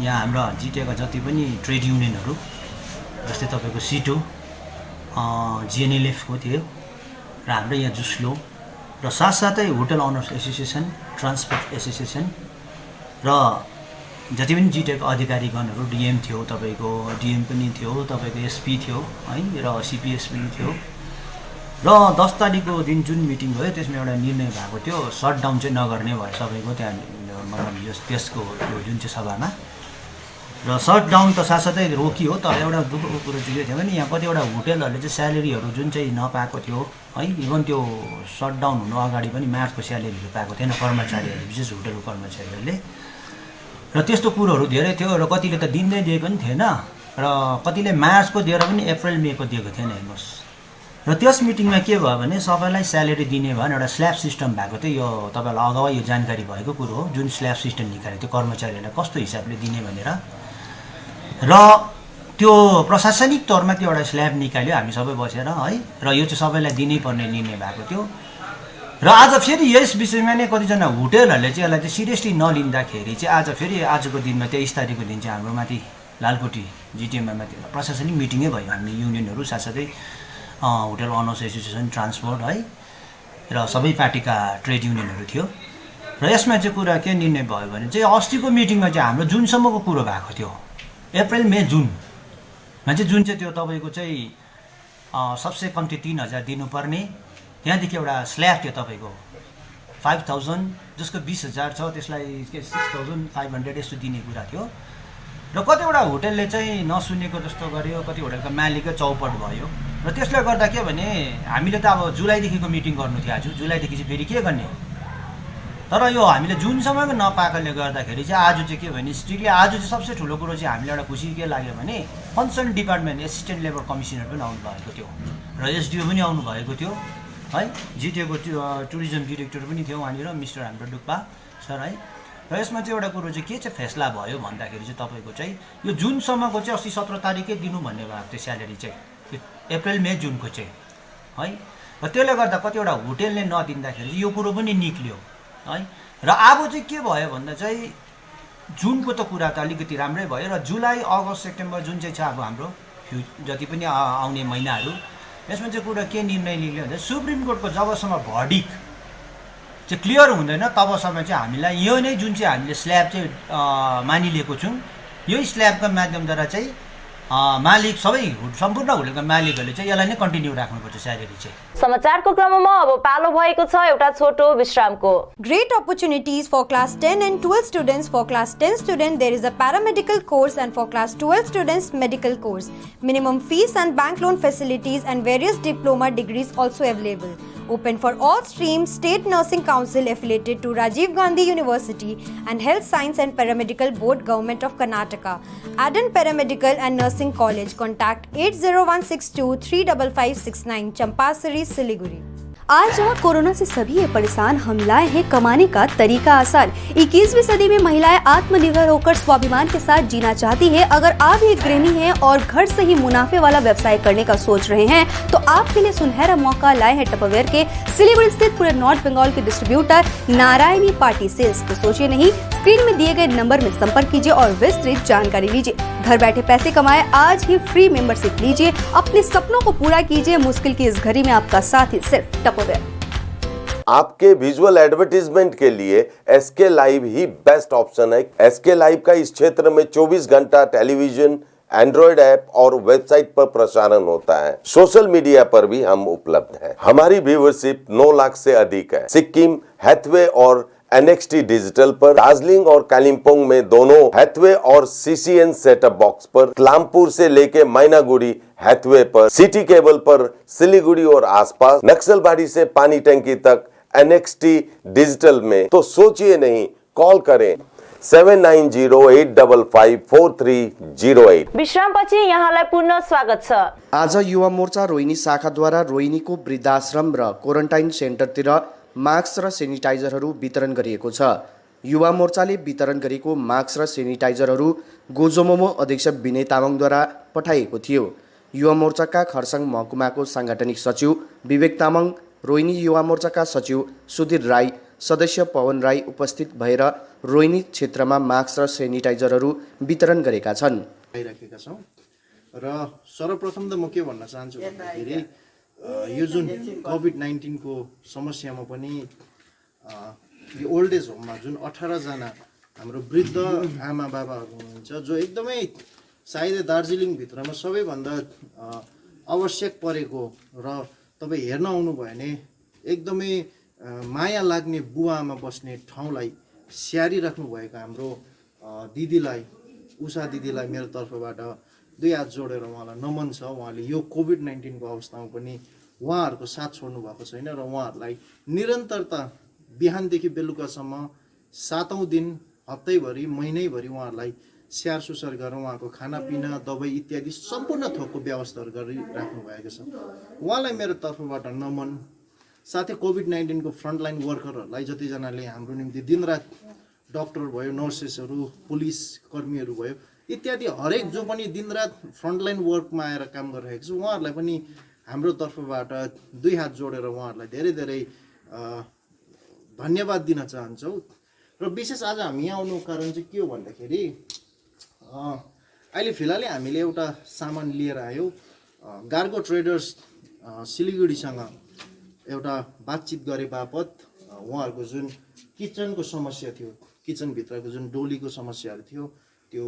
यहाँ हाम्रो जिटिएका जति पनि ट्रेड युनियनहरू जस्तै तपाईँको सिटो जिएनएलएफको थियो र हाम्रो यहाँ जुस्लो र साथसाथै hotel honours association, transport association र जति पनि जिटिएका अधिकारीगणहरू, डिएम थियो, तपाईँको डिएम पनि थियो, तपाईँको एसपी थियो है र सिपिएसपी थियो र 10 तारिकको दिन जुन मिटिङ भयो त्यसमा एउटा निर्णय भएको थियो सटडाउन चाहिँ नगर्ने भयो सबैको त्यहाँ, मतलब त्यसको त्यो जुन चाहिँ सभामा। र सटडाउन त साथसाथै रोकियो, तर एउटा दुःखको कुरो चाहिँ के थियो भने यहाँ कतिवटा होटलहरूले चाहिँ स्यालेरीहरू जुन चाहिँ नपाएको थियो है, इभन त्यो सटडाउन हुनु अगाडि पनि मार्चको स्यालेरीहरू पाएको थिएन कर्मचारीहरूले, विशेष होटलको कर्मचारीहरूले। र त्यस्तो कुरोहरू धेरै थियो र कतिले त दिन नै दिएको पनि थिएन र कतिले मार्चको दिएर पनि अप्रिल मेको दिएको थिएन। हेर्नुहोस्, र त्यस मिटिङमा के भयो भने सबैलाई स्यालेरी दिने भयो भने एउटा स्ल्याब सिस्टम भएको थियो। यो तपाईँलाई अगावै यो जानकारी भएको कुरो हो, जुन स्ल्याब सिस्टम निकालेको थियो कर्मचारीहरूलाई कस्तो हिसाबले दिने भनेर। र त्यो प्रशासनिक तौरमा त्यो एउटा स्ल्याब निकाल्यो हामी सबै बसेर है, र यो चाहिँ सबैलाई दिनै पर्ने निर्णय भएको थियो। र आज फेरि यस विषयमा नै कतिजना होटेलहरूले चाहिँ यसलाई चाहिँ सिरियसली नलिँदाखेरि चाहिँ आज फेरि आजको दिनमा 23 तारिकको दिन चाहिँ हाम्रो माथि लालकोटी जिटिएममा माथि प्रशासनिक मिटिङै भयो। हामी युनियनहरू साथसाथै होटल अनर्स एसोसिएसन, ट्रान्सपोर्ट है, र सबै पार्टीका ट्रेड युनियनहरू थियो। र यसमा चाहिँ कुरा के निर्णय भयो भने चाहिँ अस्तिको मिटिङमा चाहिँ हाम्रो जुनसम्मको कुरो भएको थियो, अप्रिल मे जुनमा चाहिँ जुन चाहिँ त्यो तपाईँको चाहिँ सबसे कम्ती 3000 दिनुपर्ने, त्यहाँदेखि एउटा स्ल्याब थियो तपाईँको 5000, जसको 20000 छ त्यसलाई 6500 यस्तो दिने कुरा थियो। र कतिवटा होटलले चाहिँ नसुनेको जस्तो गर्यो, कति होटलका मालिककै चौपट भयो। र त्यसले गर्दा के भने हामीले त अब जुलाईदेखिको मिटिङ गर्नु थियो, आज जुलाईदेखि चाहिँ फेरि के गर्ने, तर यो हामीले जुनसम्मको नपाएकोले गर्दाखेरि चाहिँ आज चाहिँ के भने स्ट्रिक्टली आज चाहिँ सबसे ठुलो कुरो चाहिँ हामीलाई एउटा खुसी के लाग्यो भने concern department assistant labour commissioner पनि आउनुभएको थियो र एसडिओ पनि आउनुभएको थियो है, जिटिएको टुरिज्म डिरेक्टर पनि थियो वहाँनिर मिस्टर हाम्रो डुक्पा सर है। र यसमा चाहिँ एउटा कुरो चाहिँ के चाहिँ फैसला भयो भन्दाखेरि चाहिँ तपाईँको चाहिँ यो जुनसम्मको चाहिँ अस्ति 17 तारिकै दिनु भन्ने भएको थियो स्यालेरी चाहिँ, अप्रिल मे जुनको चाहिँ है। र त्यसले गर्दा कतिवटा होटेलले नदिँदाखेरि यो कुरो पनि निक्ल्यो है। र अब चाहिँ के भयो भन्दा चाहिँ जुनको त कुरा त अलिकति राम्रै भयो, र जुलाई, अगस्त, सेप्टेम्बर जुन चाहिँ छ अब हाम्रो जति पनि आउने महिनाहरू, यसमा चाहिँ कुरा के निर्णय लियो भन्दा सुप्रिम कोर्टको जबसम्म भर्डिक्ट चाहिँ क्लियर हुँदैन तबसम्म चाहिँ हामीलाई यो नै जुन चाहिँ हामीले स्ल्याब चाहिँ मानिलिएको छौँ, यही स्ल्याबका माध्यमद्वारा चाहिँ मालिक सबै सम्पूर्ण होटलका मालिकहरूले चाहिँ यसलाई नै कन्टिन्यू राख्नुपर्छ स्यालेरी चाहिँ। समाचारको क्रममा अब पालो भएको छ एउटा छोटो विश्रामको। Great opportunities for class 10 and 12 students. For class 10 student there is a paramedical course, and for class 12 students medical course. Minimum fees and bank loan facilities and various diploma degrees also available. Open for all streams. State Nursing Council affiliated to Rajiv Gandhi University and Health Science and Paramedical Board, Government of Karnataka. Adan Paramedical and Nursing College. Contact 80162 35569 Champasari, Siliguri. आज जहाँ corona से सभी है परेशान, हम लाए हैं कमाने का तरीका आसान। 21वीं सदी में महिलाएं आत्मनिर्भर होकर स्वाभिमान के साथ जीना चाहती है। अगर आप एक गृहिणी हैं और घर से ही मुनाफे वाला व्यवसाय करने का सोच रहे हैं तो आपके लिए सुनहरा मौका लाए हैं टपरवेयर के सिलीगुड़ी स्थित पूरे नॉर्थ बंगाल के डिस्ट्रीब्यूटर नारायणी पार्टी सेल्स। तो सोचिए नहीं, स्क्रीन में दिए गए नंबर में संपर्क कीजिए और विस्तृत जानकारी लीजिए। घर बैठे पैसे कमाए, आज ही फ्री मेंबरशिप लीजिए, अपने सपनों को पूरा कीजिए। मुश्किल की इस घड़ी में आपका साथी सिर्फ टपरवेयर। आपके विजुअल एडवर्टीजमेंट के लिए एसके लाइव ही बेस्ट ऑप्शन है। एसके लाइव का इस क्षेत्र में 24 घंटा टेलीविजन, एंड्रॉइड ऐप और वेबसाइट पर प्रसारण होता है। सोशल मीडिया पर भी हम उपलब्ध हैं। हमारी व्यूवरशिप 9 लाख से अधिक है। सिक्किम, हैथवे और NXT डिजिटल पर, दार्जिलिंग और कालिम्पोंग में दोनों हैथवे और CCN सेटअप बॉक्स पर, क्लामपुर से लेके मैनागुड़ी हैथवे पर, सिटी केबल पर सिलीगुड़ी और आसपास, नक्सलबाड़ी से पानी टंकी तक NXT डिजिटल में। तो सोचिए नहीं, कॉल करें 7908554308। विश्रामपछि यहाँलाई पुनः स्वागत छ। आज युवा मोर्चा रोहिणी शाखाद्वारा रोहिणीको वृद्धाश्रम र क्वारेन्टाइन सेन्टरतिर मास्क र सेनिटाइजरहरू वितरण गरिएको छ। युवा मोर्चाले वितरण गरेको मास्क र सेनिटाइजरहरू गोजोमोमो अध्यक्ष विनय तामाङद्वारा पठाइएको थियो। युवा मोर्चाका खरसाङ महकुमाको साङ्गठनिक सचिव विवेक तामाङ, रोहिणी युवा मोर्चाका सचिव सुधीर राई, सदस्य पवन राई उपस्थित भएर रोहिणी क्षेत्रमा मास्क र सेनिटाइजरहरू वितरण गरेका छन्। आइराखेका छौँ र सर्वप्रथम त म के भन्न चाहन्छु भन्दाखेरि यो जुन कोभिड-19 को समस्यामा पनि यो ओल्ड एज होममा जुन 18 जना हाम्रो वृद्ध आमा बाबाहरू हुनुहुन्छ जो एकदमै सायदै दार्जिलिङभित्रमा सबैभन्दा आवश्यक परेको र तपाईँ हेर्न आउनुभयो भने एकदमै माया लाग्ने बुवा आमा बस्ने ठाउँलाई स्याहारिराख्नुभएका हाम्रो दिदीलाई, उषा दिदीलाई मेरो तर्फबाट 2 हात जोडेर उहाँलाई नमन छ। उहाँले यो कोभिड-19 को अवस्थामा पनि उहाँहरूको साथ छोड्नु भएको छैन र उहाँहरूलाई निरन्तरता बिहानदेखि बेलुकासम्म 7औं दिन, हप्तैभरि, महिनैभरि उहाँहरूलाई स्याहार सुसार गरेर उहाँको खानापिना, दबाई इत्यादि सम्पूर्ण थोकको व्यवस्थाहरू गरिराख्नु भएको छ। उहाँलाई मेरो तर्फबाट नमन। साथै कोभिड-19 को फ्रन्टलाइन वर्करहरूलाई जतिजनाले हाम्रो निम्ति दिनरात, डक्टर भयो, नर्सेसहरू, पुलिस कर्मीहरू भयो, इत्यादि हरेक जो पनि दिनरात फ्रन्टलाइन वर्कमा आएर काम गरिरहेको छ उहाँहरूलाई पनि हाम्रो तर्फबाट 2 हात जोडेर उहाँहरूलाई धेरै धेरै धन्यवाद दिन चाहन्छौँ। र विशेष आज हामी यहाँ आउनुको कारण चाहिँ के हो भन्दाखेरि अहिले फिलहालै हामीले एउटा सामान लिएर आयौँ। गार्गो ट्रेडर्स सिलिगुडीसँग एउटा बातचित गरे बापत उहाँहरूको जुन किचनको समस्या थियो, किचनभित्रको जुन डोलीको समस्याहरू थियो, त्यो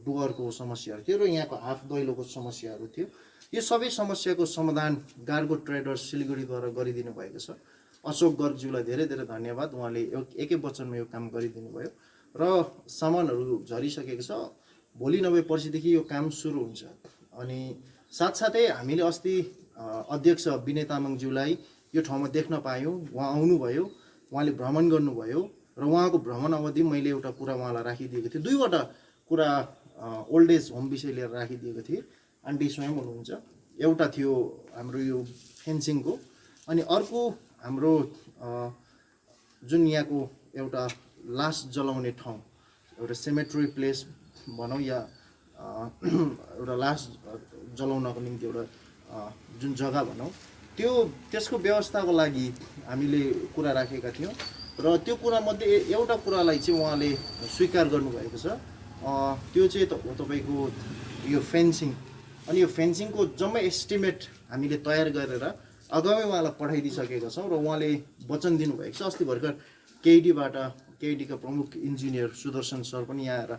डुवरको समस्याहरू थियो र यहाँको हाफ दैलोको समस्याहरू थियो। यो सबै समस्याको समाधान गार्गो ट्रेडर्स सिलिगुडीद्वारा गरिदिनु भएको छ। अशोक गर्गज्यूलाई धेरै धेरै धन्यवाद, उहाँले एकै वचनमा यो काम गरिदिनु भयो र सामानहरू झरिसकेको छ। भोलि नभए पर्सिदेखि यो काम सुरु हुन्छ। अनि साथसाथै हामीले अस्ति अध्यक्ष विनय तामाङज्यूलाई यो ठाउँमा देख्न पायौँ। उहाँ आउनुभयो, उहाँले भ्रमण गर्नुभयो र उहाँको भ्रमण अवधि मैले एउटा कुरा उहाँलाई राखिदिएको थिएँ। 2वटा कुरा ओल्ड एज होम विषय लिएर राखिदिएको थिएँ। आन्टी स्वयं हुनुहुन्छ। एउटा थियो हाम्रो यो फेन्सिङको, अनि अर्को हाम्रो जुन यहाँको एउटा लास जलाउने ठाउँ, एउटा सेमेट्री प्लेस भनौँ या एउटा लास जलाउनको निम्ति एउटा जुन जग्गा भनौँ, त्यसको व्यवस्थाको लागि हामीले कुरा राखेका थियौँ र त्यो कुरामध्ये एउटा कुरालाई चाहिँ उहाँले स्वीकार गर्नुभएको छ। त्यो चाहिँ हो तपाईँको यो फेन्सिङ। अनि यो फेन्सिङको जम्मै एस्टिमेट हामीले तयार गरेर अगावै उहाँलाई पठाइदिइसकेका छौँ र उहाँले वचन दिनुभएको छ। अस्ति भर्खर केइडीका प्रमुख इन्जिनियर सुदर्शन सर पनि यहाँ आएर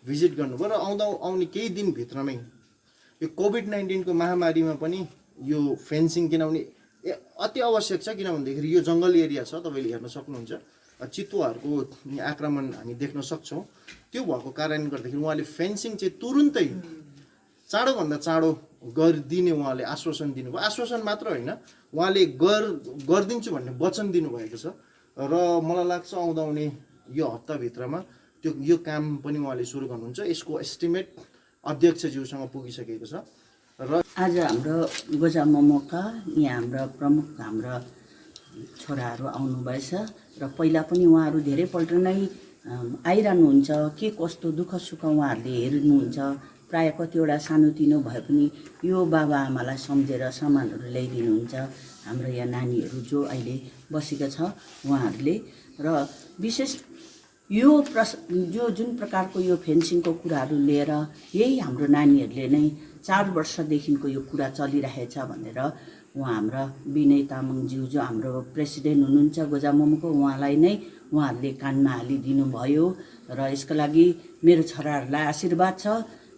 भिजिट गर्नुभयो र आउने केही दिनभित्रमै यो कोभिड-19 को महामारीमा पनि यो फेन्सिङ किनभने अति आवश्यक छ। किनभनेदेखि यो जङ्गल एरिया छ, तपाईँले हेर्न सक्नुहुन्छ, चितुवाहरूको आक्रमण हामी देख्न सक्छौँ। त्यो भएको कारणले गर्दाखेरि उहाँले फेन्सिङ चाहिँ तुरुन्तै चाँडोभन्दा चाँडो गरिदिने उहाँले आश्वासन दिनुभयो। आश्वासन मात्र होइन, उहाँले गरिदिन्छु भन्ने वचन दिनुभएको छ र मलाई लाग्छ आउँदाउने यो हप्ताभित्रमा यो काम पनि उहाँले सुरु गर्नुहुन्छ। यसको एस्टिमेट अध्यक्षज्यूसँग पुगिसकेको छ र आज हाम्रो गोजा मोमोका यहाँ हाम्रा प्रमुख हाम्रा छोराहरू आउनुभएछ र पहिला पनि उहाँहरू धेरैपल्ट नै आइरहनुहुन्छ। के कस्तो दुःख सुख उहाँहरूले हेर्नुहुन्छ। प्रायः कतिवटा सानोतिनो भए पनि यो बाबा आमालाई सम्झेर सामानहरू ल्याइदिनुहुन्छ। हाम्रो यहाँ नानीहरू जो अहिले बसेका छ उहाँहरूले र विशेष यो जुन प्रकारको यो फेन्सिङको कुराहरू लिएर यही हाम्रो नानीहरूले नै 4 वर्षदेखिको यो कुरा चलिरहेछ भनेर उहाँ हाम्रा विनय तामाङज्यू जो हाम्रो प्रेसिडेन्ट हुनुहुन्छ गोजा मोमोको, उहाँलाई नै उहाँहरूले कानमा हालिदिनु भयो र यसको लागि मेरो छोराहरूलाई आशीर्वाद छ।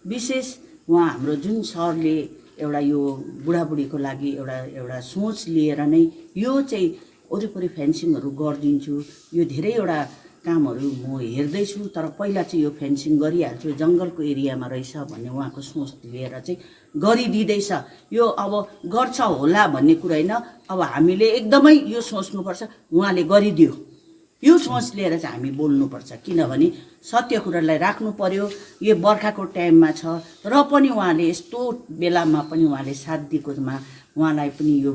विशेष उहाँ हाम्रो जुन सरले एउटा यो बुढाबुढीको लागि एउटा सोच लिएर नै यो चाहिँ वरिपरि फेन्सिङहरू गरिदिन्छु, यो धेरैवटा कामहरू म हेर्दैछु तर पहिला चाहिँ यो फेन्सिङ गरिहाल्छु, जङ्गलको एरियामा रहेछ भन्ने उहाँको सोच लिएर चाहिँ गरिदिँदैछ। यो अब गर्छ होला भन्ने कुरा होइन, अब हामीले एकदमै यो सोच्नुपर्छ उहाँले गरिदियो, यो सोच लिएर चाहिँ हामी बोल्नुपर्छ। किनभने सत्य कुरालाई राख्नु पर्यो। यो बर्खाको टाइममा छ र पनि उहाँले यस्तो बेलामा पनि उहाँले साथ दिएकोमा उहाँलाई पनि यो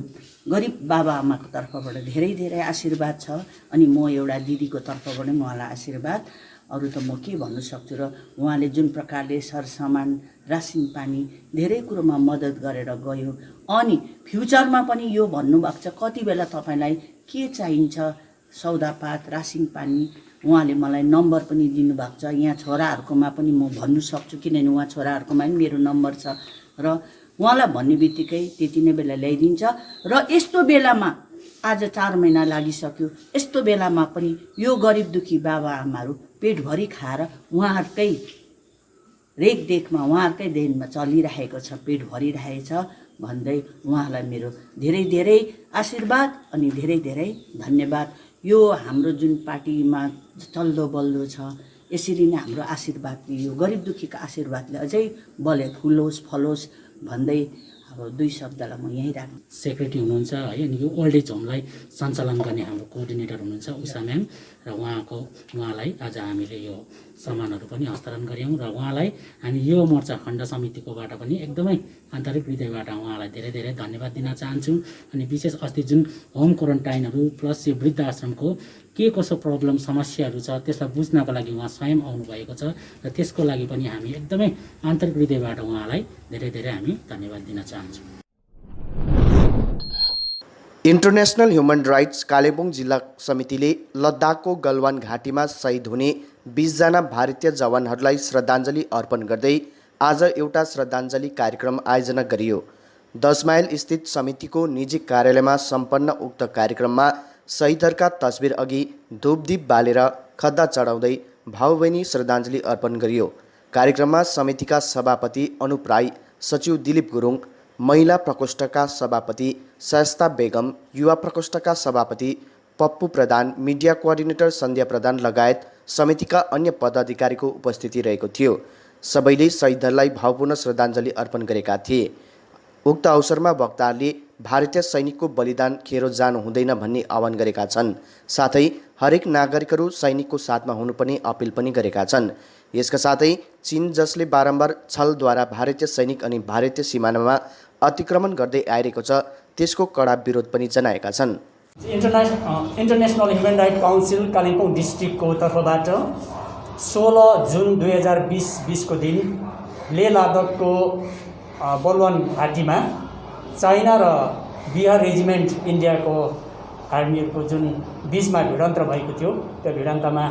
गरिब बाबा आमाको तर्फबाट धेरै धेरै आशीर्वाद छ। अनि म एउटा दिदीको तर्फबाट पनि उहाँलाई आशीर्वाद। अरू त म के भन्नु सक्छु। र उहाँले जुन प्रकारले सरसामान रासिन पानी धेरै कुरोमा मद्दत गरेर गयो। अनि फ्युचरमा पनि यो भन्नुभएको छ कति बेला तपाईँलाई के चाहिन्छ सौदापात रासिन पानी उहाँले मलाई नम्बर पनि दिनुभएको छ। यहाँ छोराहरूकोमा पनि म भन्नु सक्छु किनभने उहाँ छोराहरूकोमा पनि मेरो नम्बर छ र उहाँलाई भन्ने बित्तिकै त्यति नै बेला ल्याइदिन्छ। र यस्तो बेलामा आज 4 महिना लागिसक्यो, यस्तो बेलामा पनि यो गरिब दुखी बाबा आमाहरू पेटभरि खाएर उहाँहरूकै रेखदेखमा उहाँहरूकै देनमा चलिरहेको छ, पेट भरिरहेछ भन्दै उहाँलाई मेरो धेरै धेरै आशीर्वाद अनि धेरै धेरै धन्यवाद। यो हाम्रो जुन पार्टीमा चल्दो बल्दो छ यसरी नै हाम्रो आशीर्वाद यो गरिब दुखीको आशीर्वादले अझै बले फुलोस् फलोस् भन्दै अब 2 शब्दलाई म यहीँ राख्छु। सेक्रेटरी हुनुहुन्छ है, अनि यो ओल्ड एज होमलाई सञ्चालन गर्ने हाम्रो कोअर्डिनेटर हुनुहुन्छ उषा म्याम र उहाँलाई आज हामीले यो सामानहरू पनि हस्तान्तरण गऱ्यौँ र उहाँलाई हामी यो मोर्चा खण्ड समितिकोबाट पनि एकदमै आन्तरिक हृदयबाट उहाँलाई धेरै धेरै धन्यवाद दिन चाहन्छु। अनि विशेष अस्ति जुन होम क्वारेन्टाइनहरू प्लस यो वृद्ध आश्रमको के कसो प्रब्लम समस्याहरू छ त्यसलाई बुझ्नको लागि उहाँ स्वयं आउनुभएको छ र त्यसको लागि पनि हामी एकदमै आन्तरिक हृदयबाट उहाँलाई धेरै धेरै हामी धन्यवाद दिन चाहन्छौँ। इन्टरनेसनल ह्युमन राइट्स कालेबुङ जिल्ला समितिले लद्दाखको गलवान घाटीमा शहीद हुने 20 जना भारतीय जवानहरूलाई श्रद्धाञ्जली अर्पण गर्दै आज एउटा श्रद्धाञ्जली कार्यक्रम आयोजना गरियो। 10 माइल स्थित समितिको निजी कार्यालयमा सम्पन्न उक्त कार्यक्रममा शहीदहरूका तस्बिर अघि धूपदीप बालेर खद्दा चढाउँदै भावबहिनी श्रद्धाञ्जली अर्पण गरियो। कार्यक्रममा समितिका सभापति अनुप राई, सचिव दिलीप गुरुङ, महिला प्रकोष्ठका सभापति शास्ता बेगम, युवा प्रकोष्ठका सभापति पप्पू प्रधान, मिडिया कोअर्डिनेटर सन्ध्या प्रधान लगायत समितिका अन्य पदाधिकारीको उपस्थिति रहेको थियो। सबैले शहीदहरूलाई भावपूर्ण श्रद्धाञ्जली अर्पण गरेका थिए। उक्त अवसरमा वक्ताहरूले भारतीय सैनिकको बलिदान खेरो जानु हुँदैन भन्ने आह्वान गरेका छन्। साथै हरेक नागरिकहरू सैनिकको साथमा हुनुपर्ने अपिल पनि गरेका छन्। यसका साथै चीन जसले बारम्बार छलद्वारा भारतीय सैनिक अनि भारतीय सीमानामा अतिक्रमण गर्दै आइरहेको छ त्यसको कडा विरोध पनि जनाएका छन्। International human right council Kalimpong डिस्ट्रिक्टको तर्फबाट 16 जुन 2020 को दिन लेह लद्दाखको बलवान घाटीमा चाइना र बिहार रेजिमेन्ट इन्डियाको आर्मीहरूको जुन बीचमा भिडन्त भएको थियो, त्यो भिडन्तमा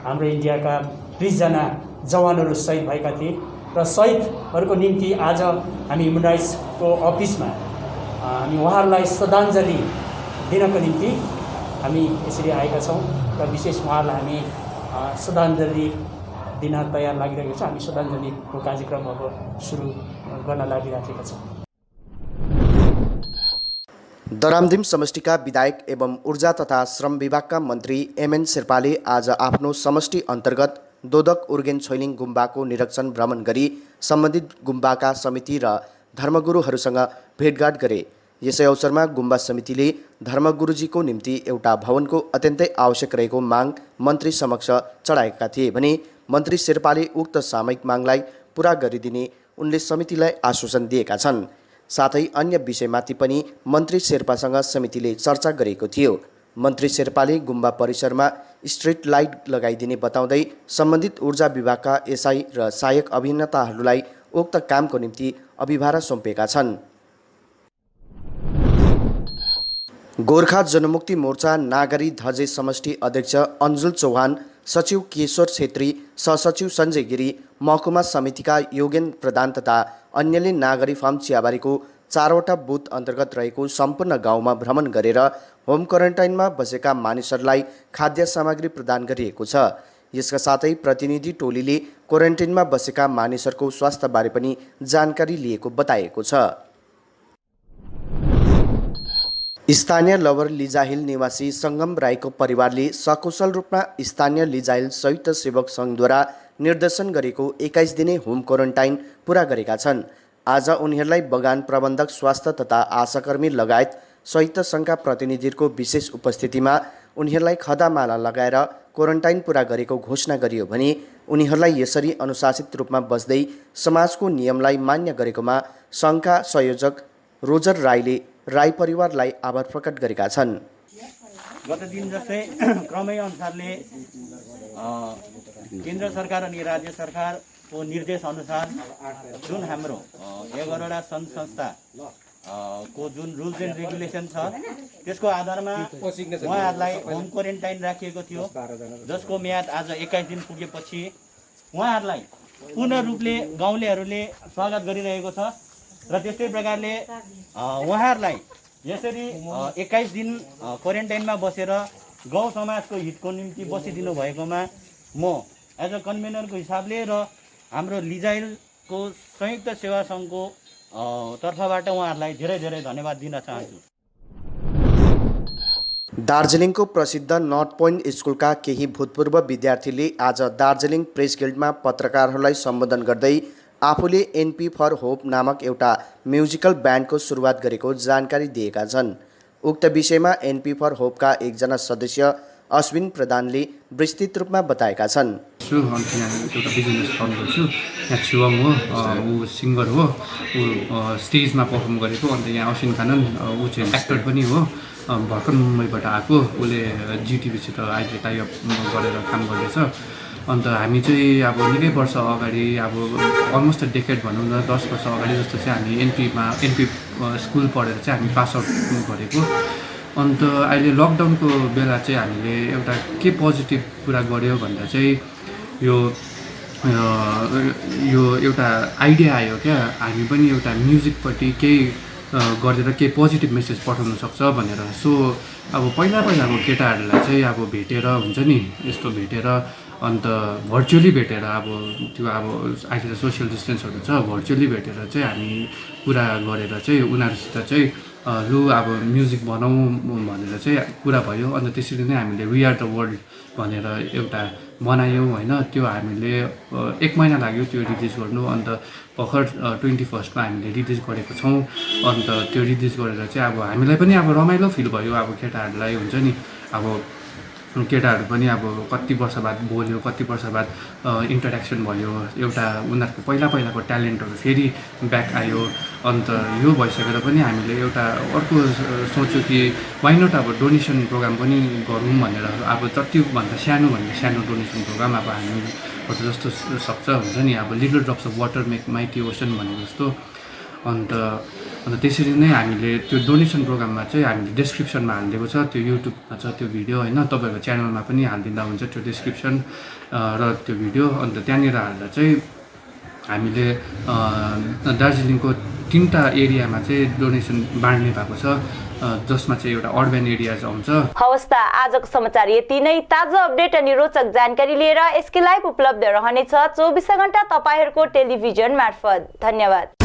हाम्रो इन्डियाका 20 जना जवानहरू शहीद भएका थिए र शहीदहरूको निम्ति आज हामी ह्युमन राइट्सको अफिसमा हामी उहाँहरूलाई श्रद्धाञ्जली दिनको निम्ति हामी यसरी आएका छौँ र विशेष उहाँहरूलाई हामी श्रद्धाञ्जली दिन तयार लागिरहेको छ। हामी श्रद्धाञ्जलीको कार्यक्रम अब सुरु गर्न लागिराखेका छौँ। दरामदिम समष्टिका विधायक एवं ऊर्जा तथा श्रम विभागका मन्त्री एमएन शेर्पाले आज आफ्नो समष्टि अन्तर्गत दोदक उर्गेन छैलिङ गुम्बाको निरीक्षण भ्रमण गरी सम्बन्धित गुम्बाका समिति र धर्मगुरुहरूसँग भेटघाट गरे। यसै अवसरमा गुम्बा समितिले धर्मगुरुजीको निम्ति एउटा भवनको अत्यन्तै आवश्यक रहेको माग मन्त्री समक्ष चढाएका थिए भने मन्त्री शेर्पाले उक्त सामयिक मागलाई पूरा गरिदिने उनले समितिलाई आश्वासन दिएका छन्। साथै अन्य विषयमाथि पनि मन्त्री शेर्पासँग समितिले चर्चा गरेको थियो। मन्त्री शेर्पाले गुम्बा परिसरमा स्ट्रिट लाइट लगाइदिने बताउँदै सम्बन्धित ऊर्जा विभागका एसआई र सहायक अभियन्ताहरूलाई उक्त कामको निम्ति अभिभार सुम्पेका छन्। गोर्खा जनमुक्ति मोर्चा नागरी धजे समष्टि अध्यक्ष अन्जुल चौहान, सचिव केशवर छेत्री, सहसचिव सञ्जय गिरी, महकुमा समितिका योगेन प्रधान तथा अन्यले नागरी फार्म चियाबारीको 4वटा बुथ अन्तर्गत रहेको सम्पूर्ण गाउँमा भ्रमण गरेर होम क्वारेन्टाइनमा बसेका मानिसहरूलाई खाद्य सामग्री प्रदान गरिएको छ। यसका साथै प्रतिनिधि टोलीले क्वारेन्टाइनमा बसेका मानिसहरूको स्वास्थ्यबारे पनि जानकारी लिएको बताएको छ। स्थानीय लवर लिजाहिल निवासी सङ्गम राईको परिवारले सकुशल रूपमा स्थानीय लिजाहिल संयुक्त सेवक सङ्घद्वारा निर्देशन गरेको 21 दिने होम क्वारेन्टाइन पूरा गरेका छन्। आज उनीहरूलाई बगान प्रबन्धक, स्वास्थ्य तथा आशाकर्मी लगायत संयुक्त सङ्घका प्रतिनिधिहरूको विशेष उपस्थितिमा उनीहरूलाई खदामाला लगाएर क्वारेन्टाइन पूरा गरेको घोषणा गरियो भने उनीहरूलाई यसरी अनुशासित रूपमा बस्दै समाजको नियमलाई मान्य गरेकोमा सङ्घका संयोजक रोजर राईले राई परिवारलाई आभार प्रकट गरेका छन्। गत दिन जस्तै क्रमै अनुसारले केन्द्र सरकार अनि राज्य सरकारको निर्देश अनुसार जुन हाम्रो 11वटा सङ्घ संस्था को जुन रुल्स एन्ड रेगुलेसन छ त्यसको आधारमा उहाँहरूलाई होम क्वारेन्टाइन राखिएको थियो, जसको म्याद आज 21 दिन पुगेपछि उहाँहरूलाई पूर्ण रूपले गाउँलेहरूले स्वागत गरिरहेको छ र त्यस्तै प्रकारले उहाँहरूलाई यसरी 21 दिन क्वारेन्टाइनमा बसेर गाउँ समाजको हितको निम्ति बसिदिनु भएकोमा म एज अ कन्भेनरको हिसाबले र हाम्रो लिजाइलको संयुक्त सेवा सङ्घको तर्फबाट उहाँहरूलाई धेरै धेरै धन्यवाद दिन चाहन्छु। दार्जिलिङको प्रसिद्ध नर्थ पोइन्ट स्कुलका केही भूतपूर्व विद्यार्थीले आज दार्जिलिङ प्रेस गिल्डमा पत्रकारहरूलाई सम्बोधन गर्दै आफूले एनपी फर होप नामक एउटा म्युजिकल ब्यान्डको सुरुवात गरेको जानकारी दिएका छन्। उक्त विषयमा एनपी फर होपका एकजना सदस्य अश्विन प्रधानले विस्तृत रूपमा बताएका छन्। गर्छु अनि यहाँ एउटा बिजनेस रन गर्छु। यहाँ छुवाङ हो, ऊ सिङ्गर हो, ऊ स्टेजमा पर्फर्म गरेको। अन्त यहाँ असिन खानन ऊ चाहिँ एक्टर पनि हो, भर्खर मुम्बईबाट आएको। उसले जिटिभीसित अहिले टाइअप गरेर काम गर्दैछ। अन्त हामी चाहिँ अब निकै वर्ष अगाडि अब अलमोस्ट डेकेड भनौँ न 10 वर्ष अगाडि जस्तो चाहिँ हामी एनपी स्कुल पढेर चाहिँ हामी पास आउट गरेको। अन्त अहिले लकडाउनको बेला चाहिँ हामीले एउटा के पोजिटिभ कुरा गऱ्यो भन्दा चाहिँ यो एउटा आइडिया आयो क्या, हामी पनि एउटा म्युजिकपट्टि केही गरेर केही पोजिटिभ मेसेज पठाउन सक्छ भनेर। सो अब पहिलाको केटाहरूलाई चाहिँ अब भेटेर हुन्छ नि यस्तो भेटेर अन्त भर्चुअली भेटेर अब त्यो अब अहिले त सोसियल डिस्टेन्सहरू छ, भर्चुअली भेटेर चाहिँ हामी कुरा गरेर चाहिँ उनीहरूसित चाहिँ लु अब म्युजिक बनाऊँ भनेर चाहिँ कुरा भयो। अन्त त्यसरी नै हामीले वी आर द वर्ल्ड भनेर एउटा बनायौँ होइन। त्यो हामीले 1 महिना लाग्यो त्यो रिलिज गर्नु। अन्त भर्खर 21मा हामीले रिलिज गरेको छौँ। अन्त त्यो रिलिज गरेर चाहिँ अब हामीलाई पनि अब रमाइलो फिल भयो। अब केटाहरूलाई हुन्छ नि अब केटाहरू पनि अब कति वर्ष बाद बोल्यो, कति वर्ष बाद इन्टरेक्सन भयो, एउटा उनीहरूको पहिलाको ट्यालेन्टहरू फेरि ब्याक आयो। अन्त यो भइसकेर पनि हामीले एउटा अर्को सोच्यो कि वाइ नट अब डोनेसन प्रोग्राम पनि गरौँ भनेर। अब जतिभन्दा सानो डोनेसन प्रोग्राम अब हामीहरू जस्तो सक्छ हुन्छ नि अब little drops of water make mighty ocean भने जस्तो। अन्त त्यसरी नै हामीले त्यो डोनेसन प्रोग्राममा चाहिँ हामीले डिस्क्रिप्सनमा हालिदिएको छ, त्यो युट्युबमा छ त्यो भिडियो होइन। तपाईँहरूको च्यानलमा पनि हालिदिँदा हुन्छ त्यो डिस्क्रिप्सन र त्यो भिडियो। अन्त त्यहाँनिर हाल्दा चाहिँ हामीले दार्जिलिङको 3टा एरियामा चाहिँ डोनेसन बाँड्ने भएको छ, जसमा चाहिँ एउटा अर्बन एरियाज आउँछ। हवस् त, आजको समाचार यति नै। ताजा अपडेट अनि रोचक जानकारी लिएर एसके लाइभ उपलब्ध रहनेछ 24 घण्टा तपाईँहरूको टेलिभिजन मार्फत। धन्यवाद।